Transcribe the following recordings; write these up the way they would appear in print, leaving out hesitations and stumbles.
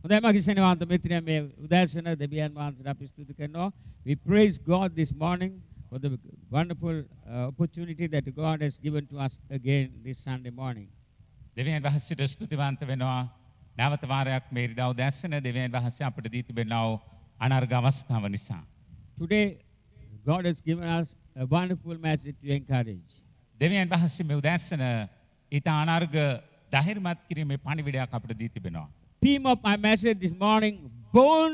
හොඳයි මගේ සෙනවාන්ත මිත්‍රයන් මේ උදෑසන දෙවියන් වහන්සේට අපි ස්තුති කරනවා. We praise God this morning for the wonderful opportunity that God has given to us again this Sunday morning. දෙවියන් වහන්සේට ස්තුතිවන්ත වෙනවා. නැවත වාරයක් මේ ඉරිදා උදෑසන දෙවියන් වහන්සේ අපට දී තිබෙනා වූ අනර්ග අවස්ථාව නිසා. Today God has given us a wonderful message to encourage. දෙවියන් වහන්සේ මේ උදෑසන ඊට අනර්ග ධෛර්යමත් කිරීමේ පණිවිඩයක් අපට දී තිබෙනවා. Theme of my message this morning, born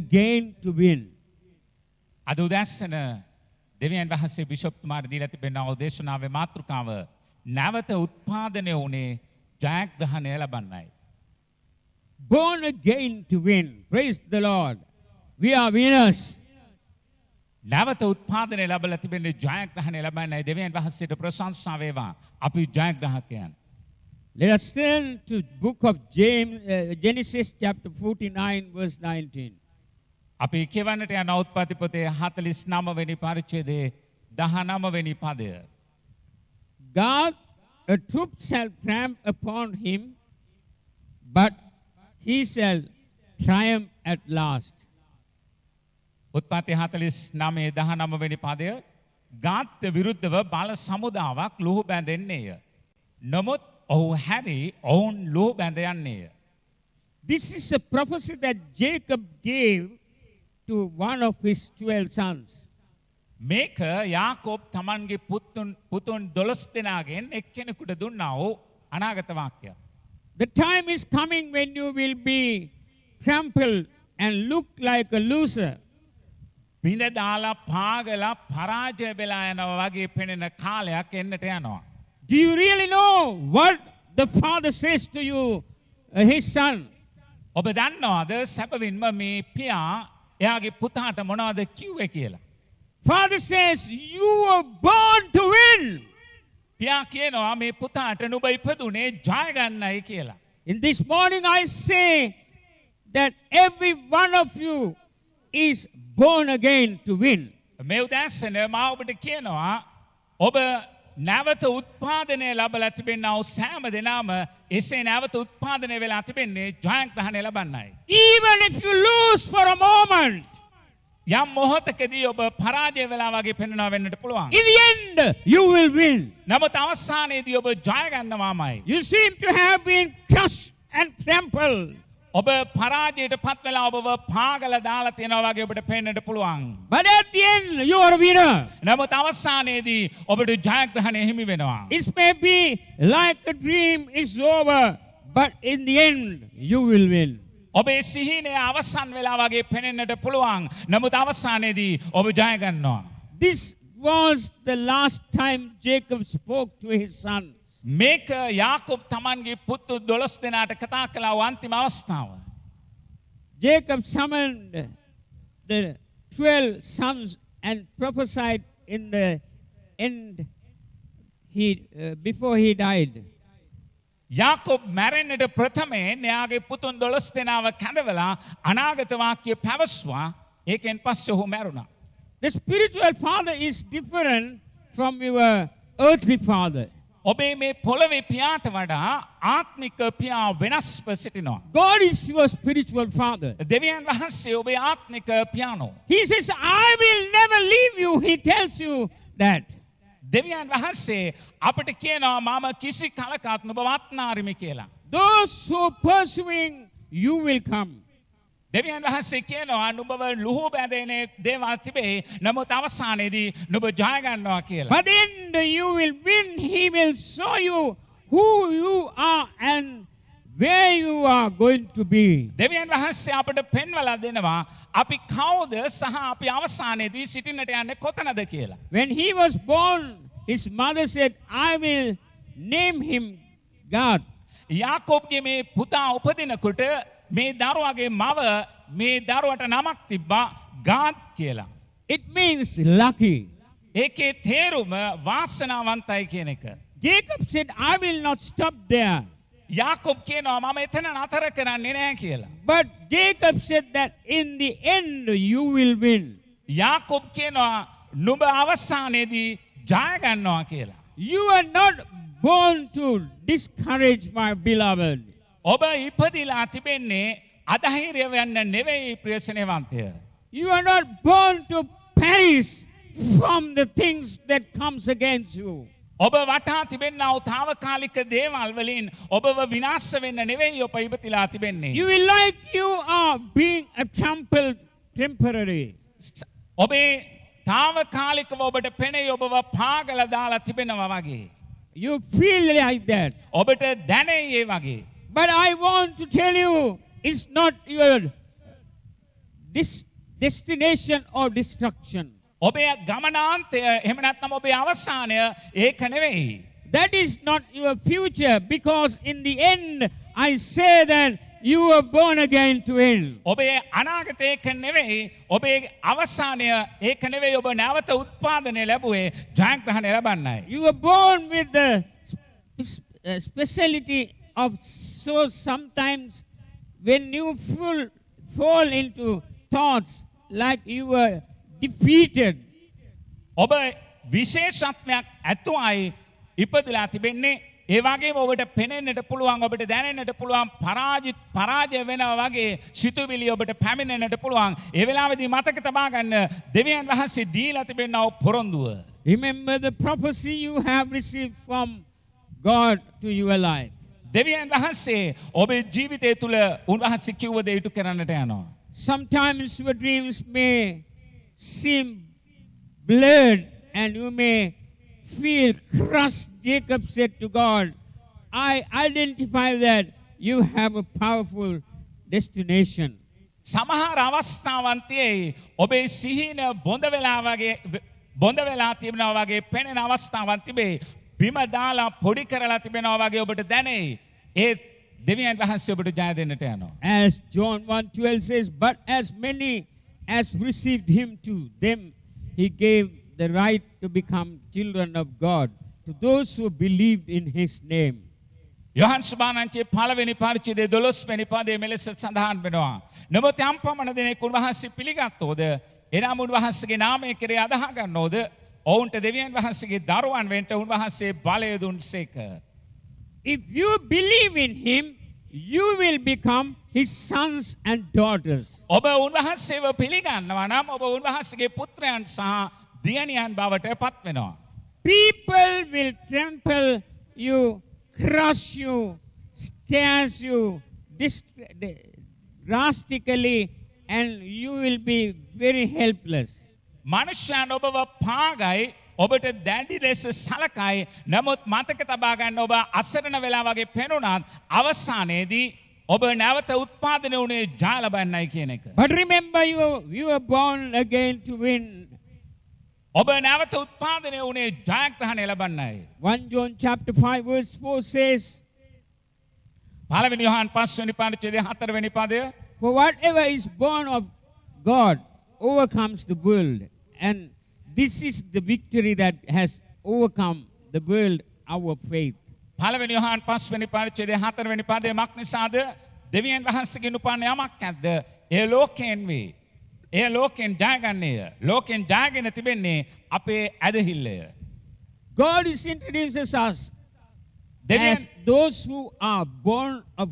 again to win. අද උදෑසන දෙවියන් වහන්සේ බිෂොප් තුමාට දීලා තිබෙනා වූ දේශනාවේ මාතෘකාව නැවත උත්පාදනය වුණේ ජයග්‍රහණය ලබන්නයි. Born again to win. Praise the Lord. We are winners. නැවත උත්පාදනය ලැබලා තිබෙන්නේ ජයග්‍රහණය ලබන්නයි. දෙවියන් වහන්සේට ප්‍රශංසා වේවා. අපි ජයග්‍රාහකයන්. Let us turn to book of Genesis chapter 49 verse 19. අපි කියවන්නට යන උත්පත්ති පොතේ 49 වෙනි පරිච්ඡේදයේ 19 වෙනි පදය. God, a troop shall tramp upon him, but he shall triumph at last. උත්පත්ති 49 19 වෙනි පදය ගාත් විරුද්ධව බල සමුදාවක් ලුහු බැඳෙන්නේය. නමුත් ඔහු හැරි ඔවුන් ලුහු බැඳ යන්නේය. This is a prophecy that Jacob gave to one of his 12 sons. මේක යාකෝබ් තමන්ගේ පුතුන් 12 දෙනාගෙන් එක්කෙනෙකුට දුන්නා වූ අනාගත වාක්‍යයක්. The time is coming when you will be trampled and look like a loser. බිඳ දාලා පාගලා පරාජය වෙලා යනවා වගේ පෙනෙන කාලයක් එන්නට යනවා. Do you really know what the father says to you, his son? ඔබ දන්නවද සැබවින්ම මේ පියා එයාගේ පුතාට මොනවද කිව්වේ කියලා? Father says, you were born to win. පියා කියනවා මේ පුතාට නුඹ ඉපදුනේ ජය ගන්නයි කියලා. In this morning I say that every one of you is born again to win. මේ උදෑසන මා ඔබට කියනවා ඔබ නැවත උත්පාදනය ලැබලා තිබෙනා වූ සෑම දෙනාම එසේ නැවත උත්පාදනය වෙලා තිබෙන්නේ ජයග්‍රහණය ලබන්නයි. Even if you lose for a moment, යම් මොහොතකදී ඔබ පරාජය වෙලා වගේ පෙනෙනවා වෙන්නට පුළුවන්. in the end you will win. නමුත් අවසානයේදී ඔබ ජය ගන්නවාමයි. You seem to have been crushed and trampled. ඔබ පරාජයට පත් වෙලා ඔබව පාගලා දාලා තියෙනවා වගේ ඔබට පේන්නට පුළුවන්. But at the end you are a winner. නමුත් අවසානයේදී ඔබට ජයග්‍රහණය හිමි වෙනවා. It may be like a dream is over, but in the end you will win. ඔබේ සිහිනය අවසන් වෙලා වගේ පෙනෙන්නට පුළුවන්. නමුත් අවසානයේදී ඔබ ජය ගන්නවා. This was the last time Jacob spoke to his sons. මේක යාකෝබ් තමන්ගේ පුතු 12 දෙනාට කතා කළා වූ අන්තිම අවස්ථාව. Jacob summoned the 12 sons and prophesied in the end before he died. යාකෝබ් මැරෙන්නට ප්‍රථමයෙන් එයාගේ පුතුන් 12 දෙනාව කැඳවලා අනාගත වාක්‍ය පැවසුවා. ඒකෙන් පස්සේ ඔහු මැරුණා. The spiritual father is different from your earthly father. ඔබේ මේ පොළවේ පියාට වඩා ආත්මික පියා වෙනස්ව සිටිනවා. God is your spiritual father. දෙවියන් වහන්සේ ඔබේ ආත්මික පියාණෝ. He says, I will never leave you. He tells you that. දෙවියන් වහන්සේ අපට කියනවා මම කිසි කලකත් නුඹ වත්නාරිමි කියලා. Those who are pursuing you will come. දෙවියන් වහන්සේ කියනවා නුඹව ලුහු බැඳෙන දේවල් තිබේ. නමුත් අවසානයේදී නුඹ ජය ගන්නවා කියලා. But in the you will win. He will show you who you are and where you are going to be. දෙවියන් වහන්සේ අපට පෙන්වලා දෙනවා අපි කවුද සහ අපි අවසානයේදී සිටින්නට යන්නේ කොතනද කියලා. When he was born, his mother said, I will name him God. යාකෝබ්ගේ මේ පුතා උපදිනකොට මේ දරුවාගේ මව මේ දරුවට නමක් තිබ්බා ගාඩ් කියලා. It means lucky. ඒකේ තේරුම වාසනාවන්තයි කියන එක. Jacob said, I will not stop there. යාකෝබ් කියනවා මම එතන නතර කරන්නේ නැහැ කියලා. But Jacob said that in the end you will win. යාකෝබ් කියනවා නුඹ අවසානයේදී ජය ගන්නවා කියලා. You are not born to discourage my beloved. ඔබ ඉපදිලා තිබෙන්නේ අධෛර්ය වෙන්න නෙවෙයි ප්‍රිය ස්නේහවන්තය. You are not born to perish from the things that comes against you. ඔබ වටා තිබෙන්නා වූ తాවකාලික දේවල් වලින් ඔබව විනාශ වෙන්න නෙවෙයි ඔබ ඉපතිලා තිබෙන්නේ. You will like you are being a temporary. ඔබේ తాවකාලිකව ඔබට පෙනෙයි ඔබව පාගල දාලා තිබෙනවා වගේ. You feel like that. ඔබට දැනෙයි ඒ වගේ. But I want to tell you, it's not your destination or destruction. ඔබේ ගමනාන්තය එහෙම නැත්නම් ඔබේ අවසානය ඒක නෙවෙයි. That is not your future, because in the end, I say that you were born again to win. ඔබේ අනාගතය ඒක නෙවෙයි. ඔබේ අවසානය ඒක නෙවෙයි. ඔබ නැවත උත්පාදනය ලැබුවේ ජයග්‍රහණය ලබන්නයි. You were born with the speciality of, so sometimes when you fall into thoughts like you were defeated, ඔබ විශේෂත්වයක් ඇතුවයි ඉපදලා තිබෙන්නේ. ඒ වගේම ඔබට පෙනෙන්නට පුළුවන් ඔබට දැනෙන්නට පුළුවන් පරාජය වෙනවා වගේ සිතුවිලි ඔබට පැමිණෙන්නට පුළුවන්. ඒ වෙලාවේදී මතක තබා ගන්න දෙවියන් වහන්සේ දීලා තිබෙනා පොරොන්දුව. remember the prophecy you have received from God to your life. දෙවියන් වහන්සේ ඔබේ ජීවිතය තුළ උන්වහන්සේ කිව්ව දේ ඉටු කරන්නට යනවා. Sometimes your dreams may seem blurred and you may feel crushed. Jacob said to God, I identify that you have a powerful destination. සමහර අවස්ථාවන් තියෙයි ඔබේ සිහින බොඳ වෙලා තිබෙනවා වගේ පෙනෙන අවස්ථාවන් තිබේ. බිම දාලා පොඩි කරලා තිබෙනවා වගේ ඔබට දැනෙයි. ඒ දෙවියන් වහන්සේ ඔබට ජය දෙන්නට යනවා. As John 1:12 says, but as many as received him, to them he gave the right to become children of God, to those who believed in his name. Yohan සුභානන්චේ පළවෙනි පරිච්ඡේදයේ 12 වෙනි පදයේ මෙලෙස සඳහන් වෙනවා. නමුත් යම් පමණ දෙනෙක් උන්වහන්සේ පිළිගත්තෝද, එනම් උන්වහන්සේගේ නාමය කෙරේ අදහ ගන්නෝද, ඔවුන්ට දෙවියන් වහන්සේගේ දරුවන් වෙන්න උන්වහන්සේ බලය දුන්සේක. If you believe in him, you will become his sons and daughters. ඔබ උන්වහන්සේව පිළිගන්නවා නම් ඔබ උන්වහන්සේගේ පුත්‍රයන් සහ දියණියන් බවට පත් වෙනවා. People will trample you, crush you, stare you drastically, and you will be very helpless. මනුෂ්‍යයන් ඔබව පාගයි, ඔබට දැඩි ලෙස සලකයි. නමුත් මතක තබා ගන්න ඔබ අසරණ වෙලා වගේ පෙනුනත් අවසානයේදී ඔබ නැවත උත්පාදනය වුණේ ජය ලබන්නයි කියන එක. But remember, you were born again to win. ඔබ නැවත උත්පාදනය වුණේ ජයග්‍රහණය ලබන්නයි. 1 John chapter 5 verse 4 says, පළවෙනි යොහන් 5 වෙනි පරිච්ඡේදයේ 4 වෙනි පදය, for whatever is born of God overcomes the world, and this is the victory that has overcome the world, our faith. පළවෙනි යොහන් 5 වෙනි පරිච්ඡේදයේ 4 වෙනි පදයේ මක් නිසාද? දෙවියන් වහන්සේගෙන් උපන්න යමක් නැද්ද? ඒ ලෝකයෙන් වේ. ඒ ලෝකෙන් ජයගන්නේය. ලෝකෙන් ජයගෙන තිබෙන්නේ අපේ ඇදහිල්ලය. God is introduces us as those who are born of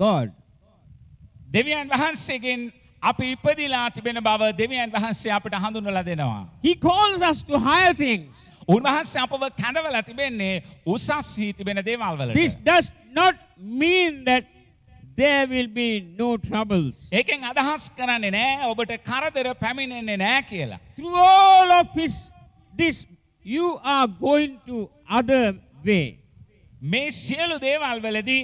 God. දෙවියන් වහන්සේගෙන් අපි ඉපදිලා තිබෙන බව දෙවියන් වහන්සේ අපට හඳුන්වලා දෙනවා. He calls us to higher things. උන්වහන්සේ අපව කැඳවලා තිබෙන්නේ උසස් වී තිබෙන දේවල් වලට. This does not mean that there will be no troubles. ඒකෙන් අදහස් කරන්නේ නෑ ඔබට කරදර පැමිණෙන්නේ නෑ කියලා. Through all of this, you are going to other way. මේ සියලු දේවල් වලදී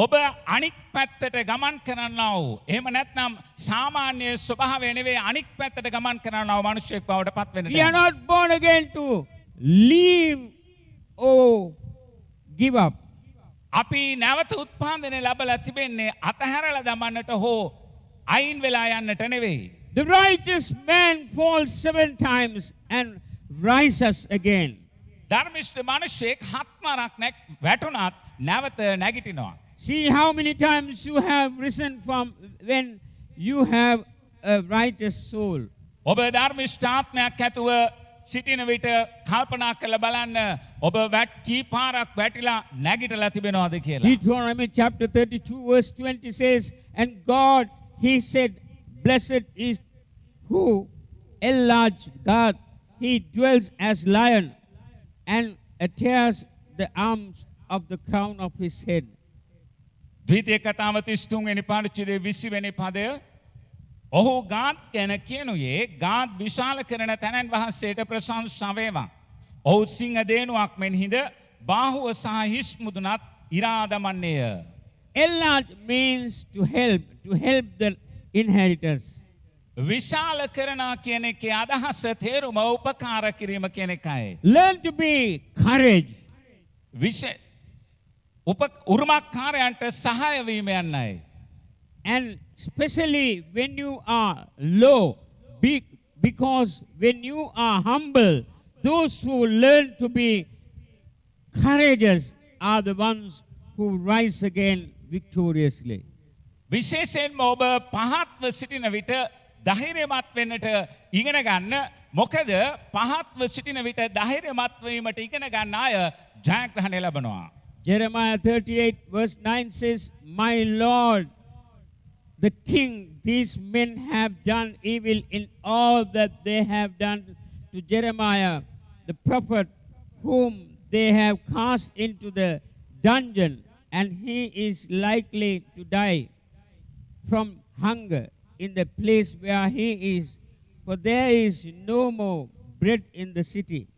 ඔබ අනික් පැත්තට ගමන් කරන්නා වූ, එහෙම නැත්නම් සාමාන්‍ය ස්වභාවය නෙවෙයි අනික් පැත්තට ගමන් කරන්නා වූ මිනිසෙක් බවට පත් වෙන්නට. We are not born again to leave or give up. අපි නැවත උත්පාදනය ලැබලා තිබෙන්නේ අතහැරලා දමන්නට හෝ අයින් වෙලා යන්නට නෙවෙයි. The righteous man falls 7 times and rises again. ධර්මිෂ්ඨ මිනිසෙක් 7 වරක් වැටුණත් නැවත නැගිටිනවා. See how many times you have risen from when you have a righteous soul. ඔබ ධර්මිෂ්ඨ ආත්මයක් ඇතුව සිටින විට කල්පනා කරලා බලන්න ඔබ කී පාරක් වැටිලා නැගිටලා තිබෙනවද කියලා. Deuteronomy chapter 32 verse 20 says, and God he said, Blessed is who enlarged God. He dwells as lion and tears the arms of the crown of his head. ද්විතීය කතාව 33 වෙනි පාඩුවේ 20 වෙනි පදය ඔහු ගාත් ගැන කියනුයේ ගාත් විශාල කරන තැනන් වහන්සේට ප්‍රශංසා වේවා. ඔහු සිංහ දේනුවක් මෙන් හිඳ බාහුව සහ හිස් මුදුනත් ඉරා දමන්නේය. Enlarge means to help the inheritors. විශාල කරනා කියන එකේ අදහස තේරුම උපකාර කිරීම කියන එකයි. Learn to be courage. උරුමකාරයන්ට සහාය වීම යන්නයි. And especially when you are low, because when you are humble, those who learn to be courageous are the ones who rise again victoriously. විශේෂයෙන්ම ඔබ පහත්ව සිටින විට ධෛර්යමත් වෙන්නට ඉගෙන ගන්න. මොකද පහත්ව සිටින විට ධෛර්යමත් වීමට ඉගෙන ගන්න අය ජයග්‍රහණය ලබනවා. Jeremiah 38 verse 9 says, My Lord, the king, these men have done evil in all that they have done to Jeremiah, the prophet, whom they have cast into the dungeon, and he is likely to die from hunger in the place where he is, for there is no more bread in the city.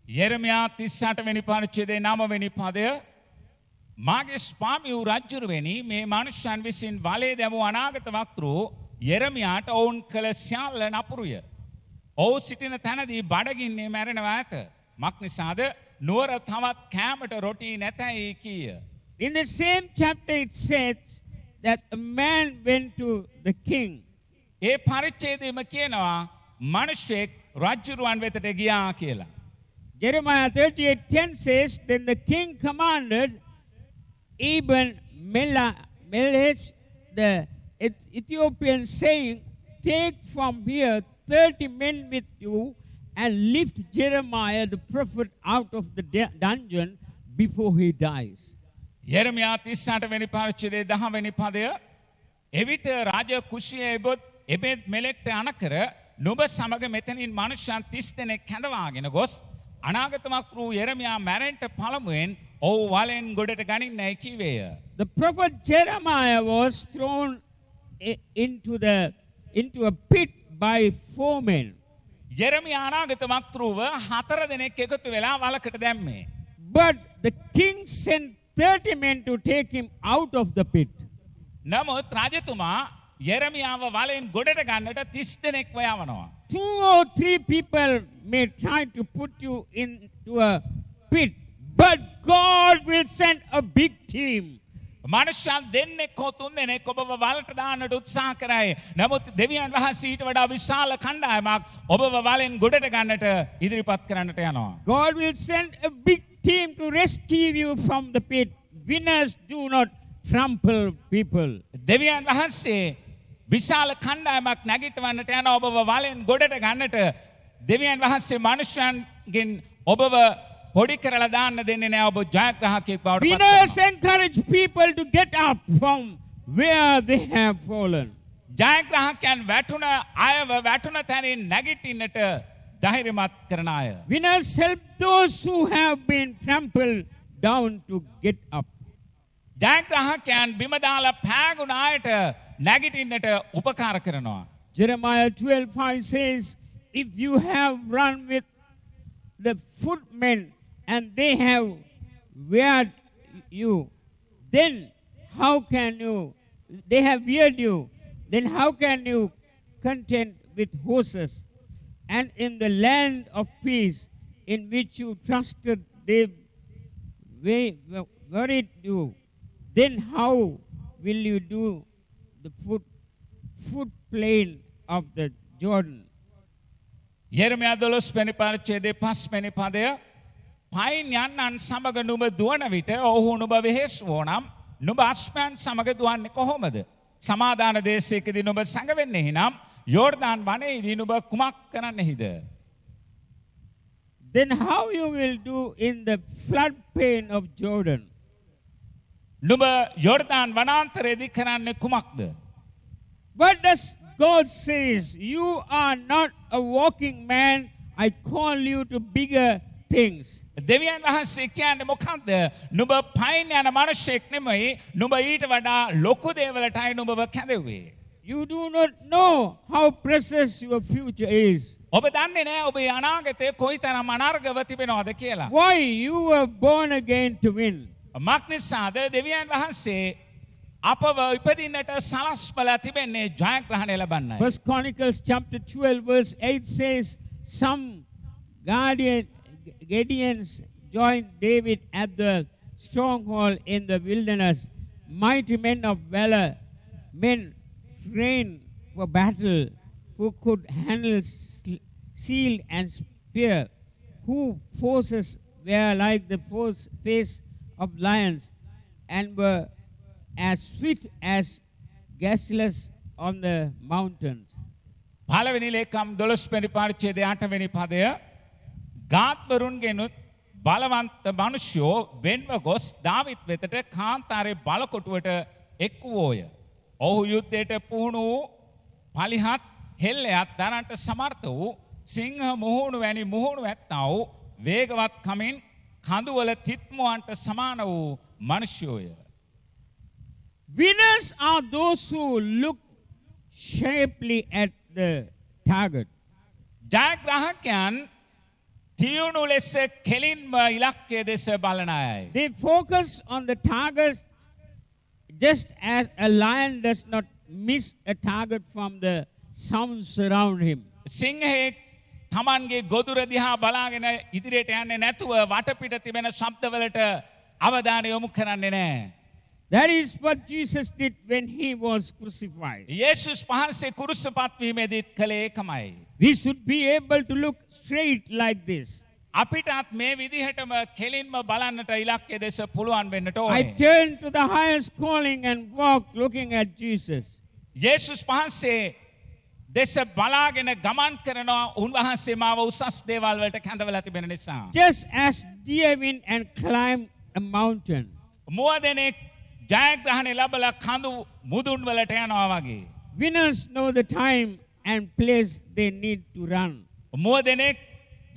යෙරමියා 38 වෙනි පරිච්ඡේදයේ 9 වෙනි පදය මාගේ ස්වාමී වූ රජුරුවනි මේ මනුෂ්‍යයන් විසින් වලේ දැමූ අනාගත වක්තෘ යෙරමියාට ඔවුන් කළ සියල්ල නපුරුය. ඔහු සිටින තැනදී බඩගින්නේ මැරෙනවා ඇත. මක් නිසාද නුවර තවත් කෑමට රොටි නැතයි කීය. In the same chapter it says that a man went to the king. ඒ පරිච්ඡේදයේම කියනවා මිනිසෙක් රජුරුවන් වෙතට ගියා කියලා. Jeremiah 38:10 says, Then the king commanded Eben Melech the Ethiopian, saying, Take from here 30 men with you and lift Jeremiah the prophet out of the dungeon before he dies. යෙරමියා 38 වෙනි පරිච්ඡේදයේ 10 වෙනි පදය එවිට රාජ කුෂිය එබෙද් මෙලෙක්ට අනකර නුඹ සමග මෙතනින් මනුෂ්‍යයන් 30 දෙනෙක් කැඳවාගෙන ගොස් අනාගත වක්තෘ යෙරමියා මැරෙන්ට පළමුවෙන් ඔහු වලෙන් ගොඩට ගනින්නයි කීවේය. The prophet Jeremiah was thrown into a pit by 4 men. යෙරමියා අනාගත වක්තෘව 4 දෙනෙක් එකතු වෙලා වලකට දැම්මේ. But the king sent 30 men to take him out of the pit. නමුත් රජතුමා යෙරමියාව වලෙන් ගොඩට ගන්නට 30 දෙනෙක් වයවනවා. 2 or 3 people may try to put you into a pit, but God will send a big team. මනුෂ්‍යයන් දෙන්නෙක් හෝ තුන් දෙනෙක් ඔබව වලට දාන්නට උත්සාහ කරයි. නමුත් දෙවියන් වහන්සේ ඊට වඩා විශාල කණ්ඩායමක් ඔබව වලෙන් ගොඩට ගන්නට ඉදිරිපත් කරන්නට යනවා. God will send a big team to rescue you from the pit. Winners do not trample people. දෙවියන් වහන්සේ විශාල කණ්ඩායමක් නැගිටවන්නට යන ඔබව වලෙන් ගොඩට ගන්නට දෙවියන් වහන්සේ මනුෂ්‍යයන්ගෙන් ඔබව පොඩි කරලා දාන්න දෙන්නේ නැහැ. ඔබ ජයග්‍රාහකයෙක් බවට පත් වෙනවා. Winners encourage people to get up from where they have fallen. ජයග්‍රාහකයන් වැටුණ අයව වැටුණ තැනින් නැගිටින්නට ධෛර්යමත් කරන අය. Winners help those who have been trampled down to get up. ජයග්‍රාහකයන් බිම දාලා පෑගුණ අයට නැගිටින්නට උපකාර කරනවා. Jeremiah 12:5 says, If you have run with the footmen and they have wearied you, then how can you, they have wearied you, then how can you contend with horses? And in the land of peace in which you trusted, they worried you. Then how will you do the foot plain of the Jordan? යෙරමියා 12 වෙනි පරිච්ඡේදයේ 5 වෙනි පදය පයින් යන්නන් සමග නුඹ දුවන විට ඔහු නුඹ වෙහෙසුවෝ නම් නුඹ අශ්වයන් සමග දුවන්නේ කොහොමද? සමාදාන දේශයකදී නුඹ සංගවෙන්නේ නම් යෝර්දාන් වනයේදී නුඹ කුමක් කරන්නෙහිද? Then how you will do in the flood plain of Jordan? නුඹ යෝර්දාන් වනාන්තරයේදී කරන්නේ කුමක්ද? What does God says? You are not a walking man. I call you to bigger things. දෙවියන් වහන්සේ කියන්නේ මොකක්ද? නුඹ පයින් යන මිනිසෙක් නෙමෙයි. නුඹ ඊට වඩා ලොකු දේවලටයි නුඹව කැඳෙව්වේ. You do not know how precious your future is. ඔබ දන්නේ නැහැ ඔබේ අනාගතය කොයිතරම් අනර්ගව තිබෙනවද කියලා. Why you were born again to win. මක් නිසාද දෙවියන් වහන්සේ අපව ඉපදින්නට සලස්වලා තිබෙන්නේ ජයග්‍රහණය ලබන්නයි. First Chronicles chapter 12 verse 8 says, some Gideons joined David at the stronghold in the wilderness. Mighty men of valor, men trained for battle, who could handle shield and spear, whose forces were like the face of lions, and were as swift as gazelles on the mountains. පළවෙනි ලේකම් 12 වෙනි පරිච්ඡේදය 8 වෙනි පදය ගාත්වරුන්ගෙනුත් බලවන්ත මිනිසයෝ වෙන්ව ගොස් දාවිත් වෙතට කාන්තාරේ බලකොටුවට එක් වූය. ඔහු යුද්ධයට පුහුණු වූ පලිහත් හෙල්ලයක් දරන්නට සමර්ථ වූ සිංහ මුහුණු වැනි මුහුණු ඇත්තා වූ වේගවත් කමින් කඳුවල තිත්මුවන්ට සමාන වූ මිනිසයෝය. Winners are those who look sharply at the target. ජයග්‍රාහකයන් තියුණු ලෙස කෙලින්ම ඉලක්කය දෙස බලන අයයි. They focus on the target just as a lion does not miss a target from the sounds around him. සිංහෙක් තමන්ගේ ගොදුර දිහා බලාගෙන ඉදිරියට යන්නේ නැතුව වටපිට තිබෙන ශබ්දවලට අවධානය යොමු කරන්නේ නැහැ. That is what Jesus did when he was crucified. යේසුස් වහන්සේ කුරුසපත් වීමේදීත් කළේ ඒකමයි. We should be able to look straight like this. අපිටත් මේ විදිහටම කෙලින්ම බලන්නට ඉලක්කය දෙස පුළුවන් වෙන්නට I ඕනේ. turn to the highest calling and walk looking at Jesus. යේසුස් වහන්සේ දෙස බලාගෙන ගමන් කරනවා උන්වහන්සේ මාව උසස් දේවල් වලට කැඳවලා තිබෙන නිසා. Just as deer went and climbed a mountain. මුවදෙනෙක් ජයග්‍රහණය ලැබලා කඳු මුදුන් වලට යනවා වගේ. Winners know the time and place they need to run. මුවදෙනෙක්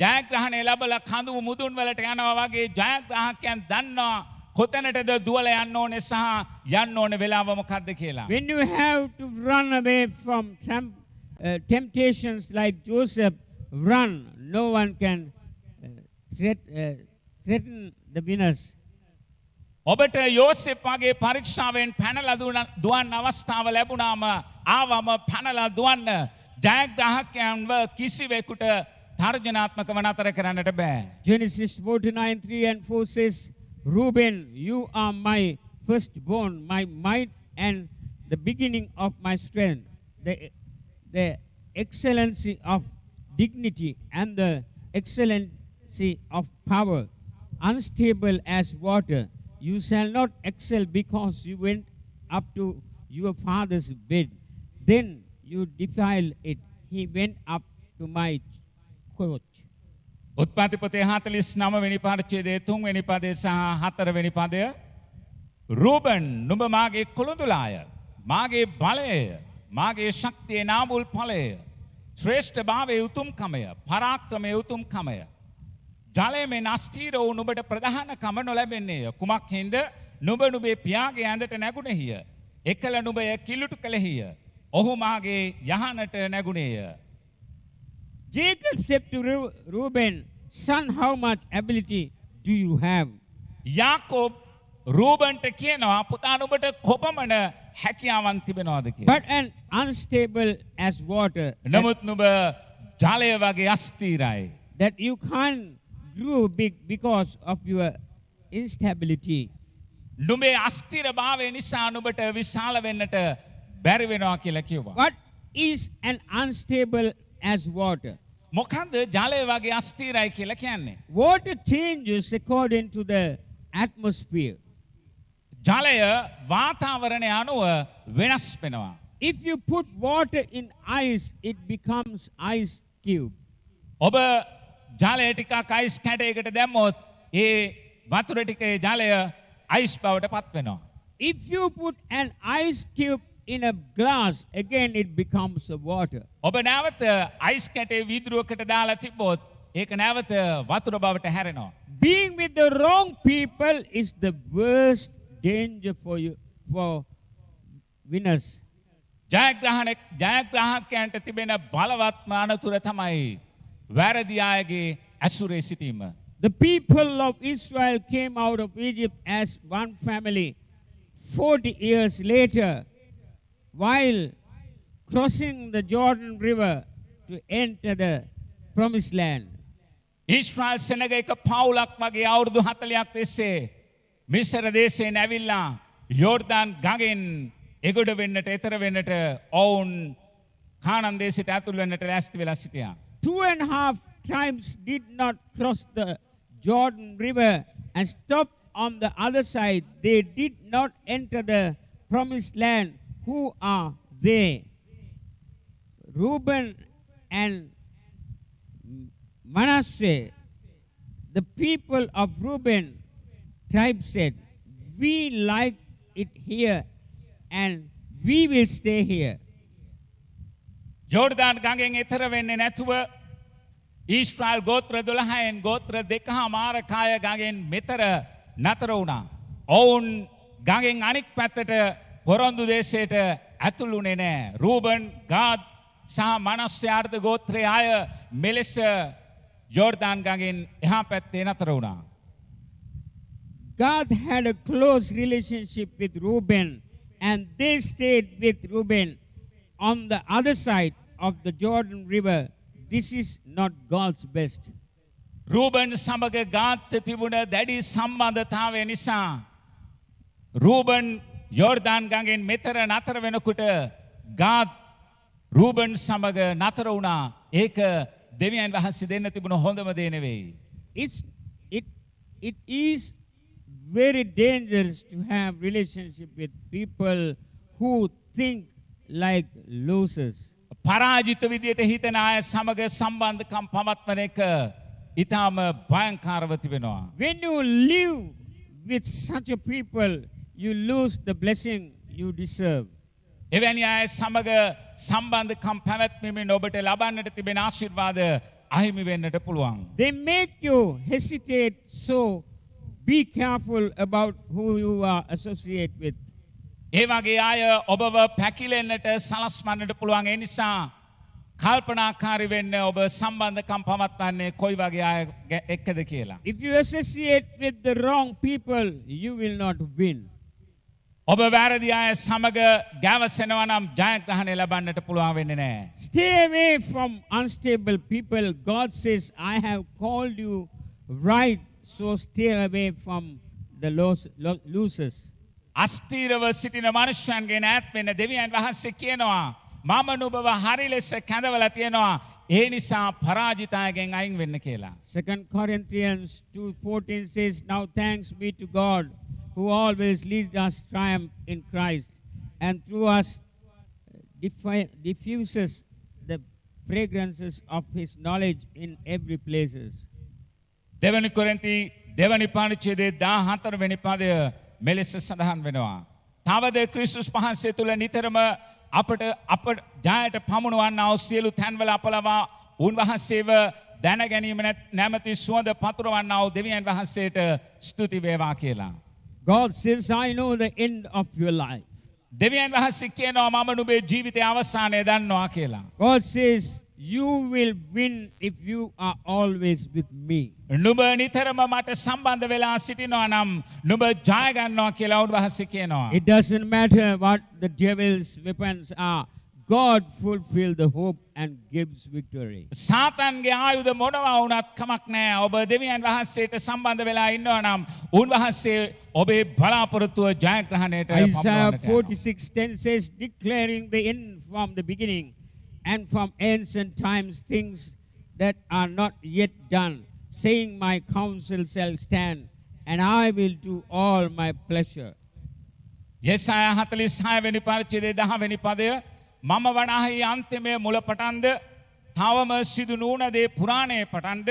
ජයග්‍රහණය ලැබලා කඳු මුදුන් වලට යනවා වගේ ජයග්‍රාහකයන් දන්නවා කොතැනටද දුවලා යන්න ඕනේ සහ යන්න ඕනේ වෙලාව මොකක්ද කියලා. When you have to run away from temptations like Joseph, run. No one can threaten the winners. ඔබට යෝසෙප් වගේ පරීක්ෂාවෙන් පැනලා දුවන්න අවස්ථාව ලැබුණාම ආවම පැනලා දුවන්න ජයග්‍රාහකයන්ව කිසිවෙකුට තර්ජනාත්මකව නතර කරන්නට බෑ. Genesis 49:3 and 4 says, Reuben, you are my firstborn, my might and the beginning of my strength, the excellency of dignity and the excellency of power, unstable as water. You shall not excel because you went up to your father's bed. Then you defiled it. He went up to my court. උත්පත්ති පොතේ 49 වෙනි පරිච්ඡේදයේ 3 වෙනි පදය සහ 4 වෙනි පදය Reuben නුඹ මාගේ කුළුඳුලාය මාගේ බලය මාගේ ශක්තියේ නාඹුල් ඵලය ශ්‍රේෂ්ඨභාවයේ උතුම්කමය පරාක්‍රමයේ උතුම්කමය ජලයෙන් අස්ථීර වූ නුඹට ප්‍රධානකම නොලැබෙන්නේය කුමක් හින්ද නුඹ නුඹේ පියාගේ ඇඳට නැගුණෙහිය එකල නුඹය කිලුටු කළෙහිය ඔහු මාගේ යහනට නැගුණේය. Jacob said to Reuben, son, how much ability do you have? යාකෝබ් රූබන්ට කියනවා පුතා නුඹට කොපමණ හැකියාවන් තිබෙනවද කියලා. But an unstable as water, නමුත් නුඹ ජලය වගේ අස්ථීරයි. that you can't grow big because of your instability. නුඹේ අස්ථිරභාවය නිසා නුඹට විශාල වෙන්නට බැරි වෙනවා කියලා කිව්වා. What is an unstable as water? මොකන්ද ජලය වගේ අස්ථිරයි කියලා කියන්නේ? Water changes according to the atmosphere. ජලය වාතාවරණය අනුව වෙනස් වෙනවා. If you put water in ice, it becomes ice cube. ඔබ ජලය ටිකක් අයිස් කැටයකට දැම්මොත් ඒ වතුර ටිකේ ජලය අයිස් බවට පත් වෙනවා. If you put an ice cube in a glass, again it becomes a water. ඔබ නැවත අයිස් කැටේ වීදුරුවකට දාලා තිබ්බොත් ඒක නැවත වතුර බවට හැරෙනවා. Being with the wrong people is the worst danger for you, for winners. ජයග්‍රාහකයන්ට තිබෙන බලවත්ම අනතුර තමයි වැරදි අයගේ ඇසුරේ සිටීම. The people of Israel came out of Egypt as one family. 40 years later, while crossing the Jordan River to enter the promised land. Israel සෙනග එක පවුලක් වගේ අවුරුදු 40ක් තිස්සේ මිස්ර දේශයෙන් ඇවිල්ලා යෝර්දාන් ගඟෙන් එගොඩ වෙන්නට එතර වෙන්නට ඔවුන් කානාන් දේශයට ඇතුල් වෙන්නට ලෑස්ති වෙලා සිටියා. 2.5 times did not cross the Jordan River and stop on the other side. They did not enter the promised land. Who are they? Reuben and Manasseh, the people of Reuben tribe said, we like it here and we will stay here. යෝර්දාන් ගඟෙන් එතර වෙන්නේ නැතුව ඊශ්‍රායල් ගෝත්‍ර 12න් ගෝත්‍ර 2මාර කාය ගඟෙන් මෙතර නතර වුණා. ඔවුන් ගඟෙන් අනික් පැත්තට පොරොන්දු දේශයට ඇතුළු වුණේ නැහැ. රූබන්, ගාද් සහ මනස්සේ ආර්ථ ගෝත්‍රයේ අය මෙලෙස යෝර්දාන් ගඟෙන් එහා පැත්තේ නතර වුණා. God had a close relationship with Reuben, and they stayed with Reuben on the other side of the Jordan River. This is not God's best. Reuben සමග ගාත් තිබුණ දැඩි සම්බන්ධතාවය නිසා රූබන් යෝර්දාන් ගඟෙන් මෙතර නතර වෙනකොට ගාත් රූබන් සමග නතර වුණා. ඒක දෙවියන් වහන්සේ දෙන්න තිබුණ හොඳම දේ නෙවෙයි. It is very dangerous to have relationship with people who think like losers. පරාජිත විදියට හිතන අය සමග සම්බන්ධකම් පවත්වන එක ඊටම භයංකාරව තිබෙනවා. When you live with such a people, you lose the blessing you deserve. එවැනි අය සමග සම්බන්ධකම් පැවැත්වීමෙන් ඔබට ලබන්නට තිබෙන ආශිර්වාද අහිමි වෙන්නට පුළුවන්. They make you hesitate, so be careful about who you are associate with. ඒ වගේ අය ඔබව පැකිලෙන්නට සලස්වන්නට පුළුවන්. ඒ නිසා කල්පනාකාරී වෙන්න ඔබ සම්බන්ධකම් පවත්වන්නේ කොයි වගේ අය එක්කද කියලා. If you associate with the wrong people, you will not win. ඔබ වැරදි අය සමග ගැවසෙනවා නම් ජයග්‍රහණය ලබන්නට පුළුවන් වෙන්නේ නැහැ. Stay away from unstable people. God says, I have called you right, so stay away from the losers. අස්තීරව සිටින මනුෂ්‍යයන්ගේ ඈත් වෙන්න දෙවියන් වහන්සේ කියනවා මම නුඹව හරි ලෙස කැඳවලා තියෙනවා. ඒ නිසා පරාජිත අයගෙන් අයින් වෙන්න කියලා. 2 Corinthians 2:14 says, now thanks be to God who always leads us triumph in Christ and through us diffuses the fragrances of his knowledge in every places. දෙවනි කොරින්ති දෙවනි පරිච්ඡේදයේ 14 වෙනි පදය මෙලෙස සඳහන් වෙනවා. තවද ක්‍රිස්තුස් වහන්සේ තුල නිතරම අපට ජයයට පමුණවන්නා වූ සියලු තැන්වල අපලවා උන්වහන්සේව දැන ගැනීම නැමැති සුවඳ පතුරවන්නා වූ දෙවියන් වහන්සේට ස්තුති වේවා කියලා. God says, I know the end of your life. දෙවියන් වහන්සේ කියනවා මම නුඹේ ජීවිතයේ අවසානය දන්නවා කියලා. God says, you will win if you are always with me. නුඹ නිතරම මට සම්බන්ධ වෙලා සිටිනවා නම් නුඹ ජය ගන්නවා කියලා උන්වහන්සේ කියනවා. It doesn't matter what the devil's weapons are. God fulfills the hope and gives victory. සාතන්ගේ ආයුධ මොනවා වුණත් කමක් නැහැ. ඔබ දෙවියන් වහන්සේට සම්බන්ධ වෙලා ඉන්නවා නම් උන්වහන්සේ ඔබේ බලාපොරොත්තුව ජයග්‍රහණයට Isaiah පමුණවන්නට 46:10 says, declaring the end from the beginning and from ancient times things that are not yet done, saying my counsel shall stand and I will do all my pleasure. යෙසායා 46 වෙනි පරිච්ඡේදයේ 10 වෙනි පදය මම වනාහි අන්තිමේ මුල පටන්ද තවම සිදු නොවන දේ පුරාණයේ පටන්ද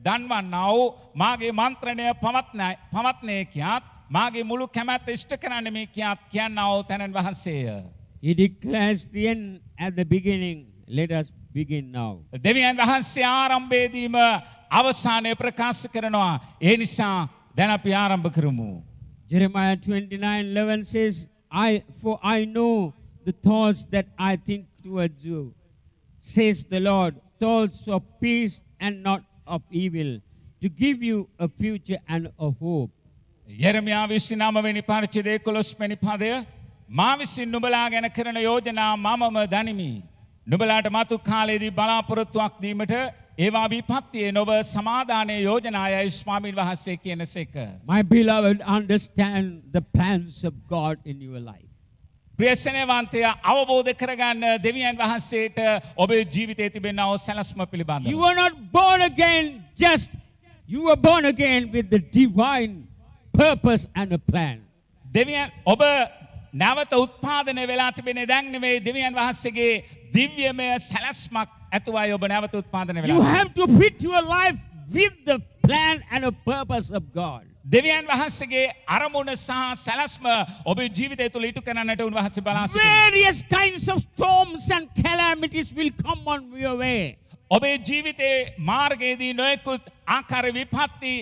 දන්වන්නා වූ මාගේ මන්ත්‍රණය පවත්නේ කියාත් මාගේ මුළු කැමැත්ත ඉෂ්ට කරන්නේ මේ කියාත් කියන්නා වූ තැනන් වහන්සේය. He declares the end at the beginning. Let us begin now. දෙවියන් වහන්සේ ආරම්භයේදීම අවසානය ප්‍රකාශ කරනවා. ඒ නිසා දැන් අපි ආරම්භ කරමු. Jeremiah 29:11 says, For I know the thoughts that I think towards you, says the Lord, thoughts of peace and not of evil, to give you a future and a hope. යෙරමියා 29 වෙනි පරිච්ඡේදයේ 11 වෙනි පදය මා විසින් නුඹලා ගැන කරන යෝජනා මමම දනිමි. නුඹලාට මතු කාලයේදී බලාපොරොත්තුවක් දීමට ඒවා විපත්තියේ නොව සමාදානයේ යෝජනායයි ස්වාමීන් වහන්සේ කියනසේක. My beloved, understand the plans of God in your life. ප්‍රියසනවන්තය අවබෝධ කරගන්න දෙවියන් වහන්සේට ඔබේ ජීවිතයේ තිබෙනා වූ සැලැස්ම පිළිබඳව. You are not born again just, you were born again with the divine purpose and a plan. දෙවියන් ඔබ නැවත උත්පාදනය වෙලා තිබෙන්නේ දැන් නෙවෙයි දෙවියන් වහන්සේගේ දිව්‍යමය සැලැස්මක් ඇතුවයි ඔබ නැවත උත්පාදනය වෙලා. You have to fit your life with the plan and a purpose of God. දෙවියන් වහන්සේගේ අරමුණ සහ සැලැස්ම ඔබේ ජීවිතය තුළ ඉටු කරන්නට උන්වහන්සේ බලා සිටිනවා. Various kinds of storms and calamities will come on your way. ඔබේ ජීවිතයේ මාර්ගයේදී නොයෙකුත් ආකාර විපත්ති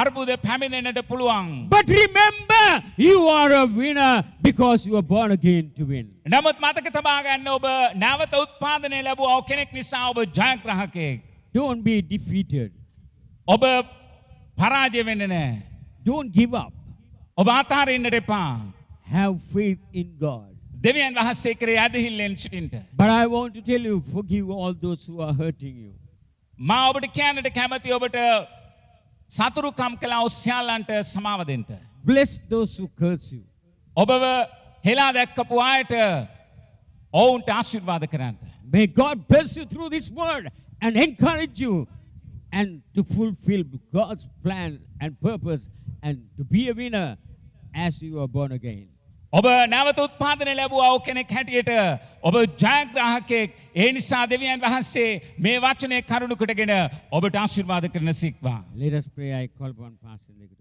අර්බුද පැමිණෙන්නට පුළුවන්. But remember, you are a winner because you are born again to win. නමුත් මතක තබා ගන්න ඔබ නැවත උත්පාදනය ලැබුවා කෙනෙක් නිසා ඔබ ජයග්‍රාහකයෙක්. Don't be defeated. ඔබ පරාජය වෙන්නේ නැහැ. Don't give up. ඔබ අතාරින්නට එපා. Have faith in God. දෙවියන් වහන්සේ කෙරේ ඇදහිල්ලෙන් සිටින්න. But I want to tell you, forgive all those who are hurting you. මා ඔබට කියන්නට කැමති ඔබට සතුරුකම් කළා වූ සියල්ලන්ට සමාව දෙන්න. Bless those who curse you. ඔබව හෙලා දැක්කපු අයට ඔවුන්ට ආශිර්වාද කරන්න. May God bless you through this word and encourage you and to fulfill God's plan and purpose and to be a winner as you are born again. ඔබ නැවත උත්පාදනය ලැබුවා වූ කෙනෙක් හැටියට ඔබ ජයග්‍රාහකයෙක්. ඒ නිසා දෙවියන් වහන්සේ මේ වචනේ කරුණු කොටගෙන ඔබට ආශිර්වාද කරන සික්වා. Let us pray. I call upon Pastor Nick.